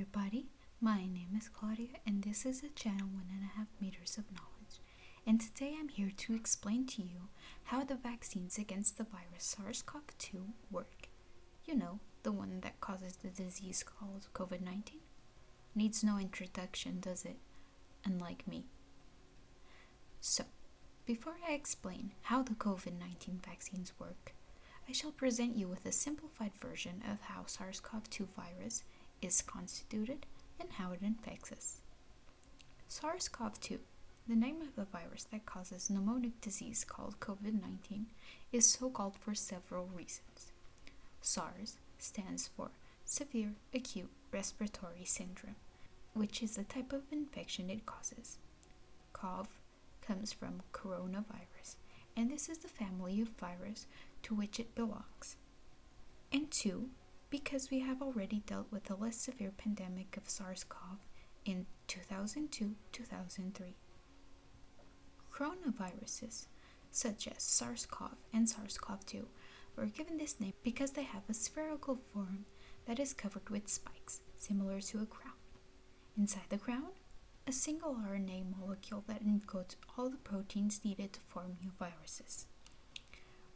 everybody, my name is Claudia and this is a channel 1.5 meters of knowledge. And today I'm here to explain to you how the vaccines against the virus SARS-CoV-2 work. You know, the one that causes the disease called COVID-19. Needs no introduction, does it? Unlike me. So, before I explain how the COVID-19 vaccines work, I shall present you with a simplified version of how SARS-CoV-2 virus is constituted and how it infects us. SARS-CoV-2, the name of the virus that causes pneumonic disease called COVID-19, is so called for several reasons. SARS stands for Severe Acute Respiratory Syndrome, which is the type of infection it causes. CoV comes from coronavirus, and this is the family of virus to which it belongs. And 2, because we have already dealt with a less severe pandemic of SARS-CoV in 2002-2003. Coronaviruses, such as SARS-CoV and SARS-CoV-2, were given this name because they have a spherical form that is covered with spikes, similar to a crown. Inside the crown, a single RNA molecule that encodes all the proteins needed to form new viruses.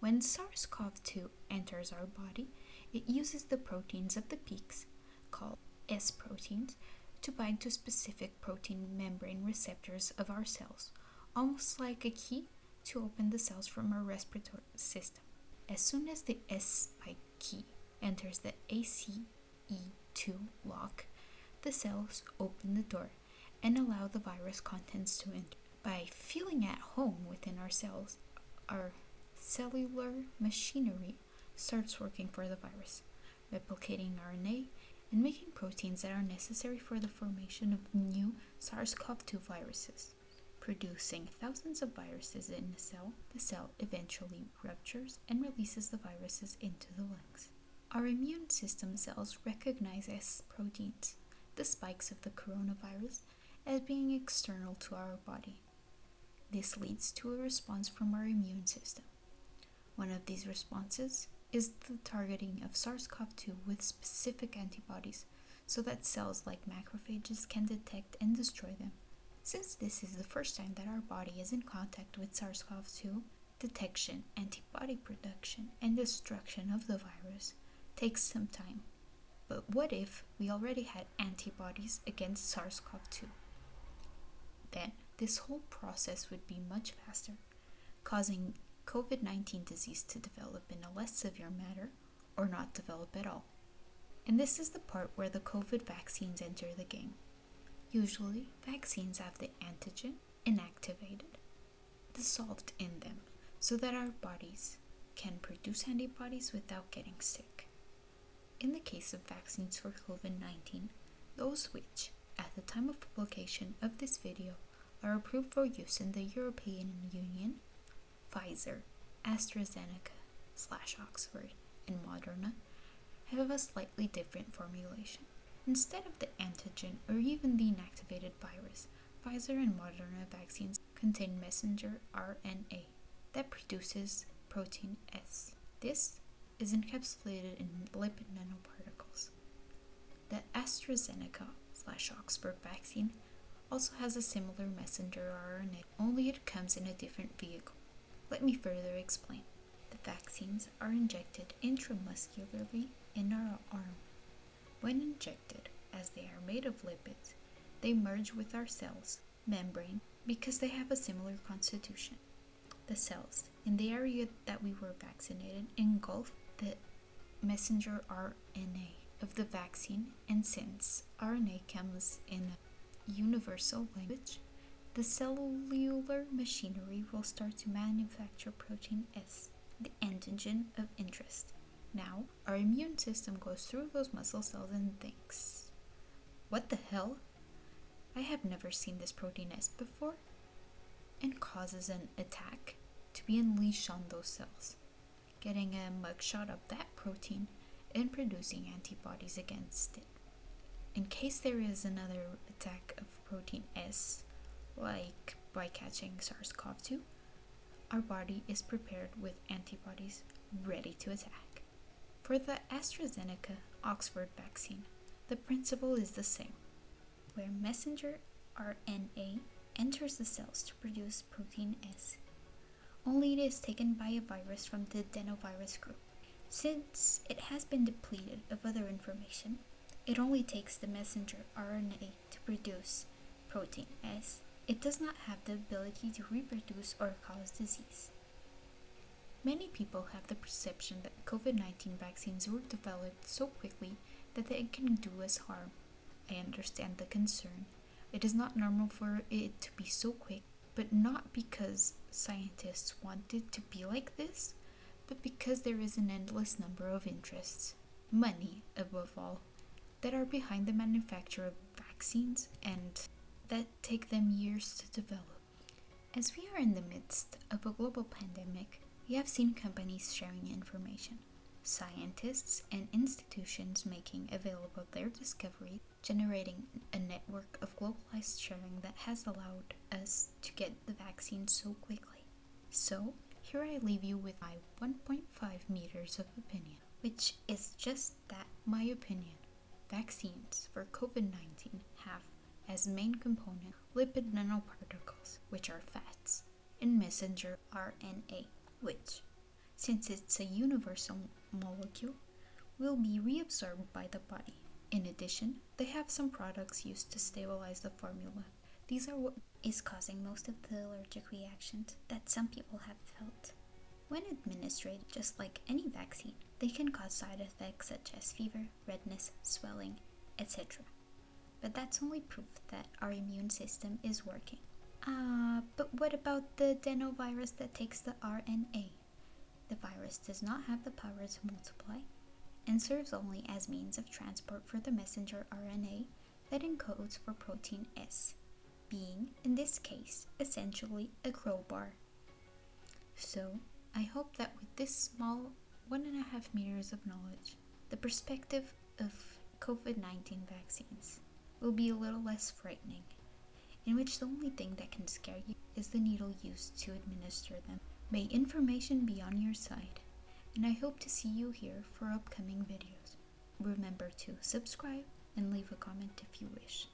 When SARS-CoV-2 enters our body, it uses the proteins of the peaks, called S proteins, to bind to specific protein membrane receptors of our cells, almost like a key to open the cells from our respiratory system. As soon as the S spike key enters the ACE2 lock, the cells open the door and allow the virus contents to enter. By feeling at home within our cells, our cellular machinery starts working for the virus, replicating RNA and making proteins that are necessary for the formation of new SARS-CoV-2 viruses. Producing thousands of viruses in a cell, the cell eventually ruptures and releases the viruses into the lungs. Our immune system cells recognize S proteins, the spikes of the coronavirus, as being external to our body. This leads to a response from our immune system. One of these responses is the targeting of SARS-CoV-2 with specific antibodies so that cells like macrophages can detect and destroy them. Since this is the first time that our body is in contact with SARS-CoV-2, detection, antibody production, and destruction of the virus takes some time. But what if we already had antibodies against SARS-CoV-2? Then this whole process would be much faster, causing COVID-19 disease to develop in a less severe manner or not develop at all. And this is the part where the COVID vaccines enter the game. Usually, vaccines have the antigen inactivated, dissolved in them, so that our bodies can produce antibodies without getting sick. In the case of vaccines for COVID-19, those which, at the time of publication of this video, are approved for use in the European Union, Pfizer, AstraZeneca/Oxford, and Moderna, have a slightly different formulation. Instead of the antigen or even the inactivated virus, Pfizer and Moderna vaccines contain messenger RNA that produces protein S. This is encapsulated in lipid nanoparticles. The AstraZeneca/Oxford vaccine also has a similar messenger RNA, only it comes in a different vehicle. Let me further explain. The vaccines are injected intramuscularly in our arm. When injected, as they are made of lipids, they merge with our cells' membrane because they have a similar constitution. The cells in the area that we were vaccinated engulf the messenger RNA of the vaccine, and since RNA comes in a universal language, the cellular machinery will start to manufacture protein S, the antigen of interest. Now, our immune system goes through those muscle cells and thinks, what the hell? I have never seen this protein S before, and causes an attack to be unleashed on those cells, getting a mugshot of that protein and producing antibodies against it. In case there is another attack of protein S, like by catching SARS-CoV-2, our body is prepared with antibodies ready to attack. For the AstraZeneca Oxford vaccine, The principle is the same, where messenger RNA enters the cells to produce protein S. Only it is taken by a virus from the adenovirus group. Since it has been depleted of other information, it only takes the messenger RNA to produce protein S. It does not have the ability to reproduce or cause disease. Many people have the perception that COVID-19 vaccines were developed so quickly that they can do us harm. I understand the concern. It is not normal for it to be so quick, but not because scientists want it to be like this, but because there is an endless number of interests, money above all, that are behind the manufacture of vaccines and that take them years to develop. As we are in the midst of a global pandemic, we have seen companies sharing information, scientists and institutions making available their discovery, generating a network of globalized sharing that has allowed us to get the vaccine so quickly. So, here I leave you with my 1.5 meters of opinion, which is just that, my opinion. Vaccines for COVID-19 have as main component lipid nanoparticles, which are fats, and messenger RNA, which, since it's a universal molecule, will be reabsorbed by the body. In addition, they have some products used to stabilize the formula. These are what is causing most of the allergic reactions that some people have felt. When administered just like any vaccine, they can cause side effects such as fever, redness, swelling, etc. But that's only proof that our immune system is working. But what about the adenovirus that takes the RNA? The virus does not have the power to multiply and serves only as means of transport for the messenger RNA that encodes for protein S, being, in this case, essentially a crowbar. So, I hope that with this small 1.5 meters of knowledge, the perspective of COVID-19 vaccines will be a little less frightening, in which the only thing that can scare you is the needle used to administer them. May information be on your side, and I hope to see you here for upcoming videos. Remember to subscribe and leave a comment if you wish.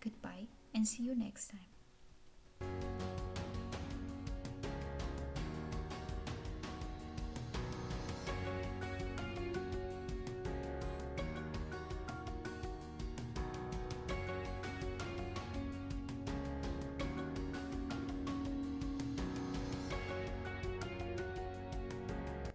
Goodbye, and see you next time.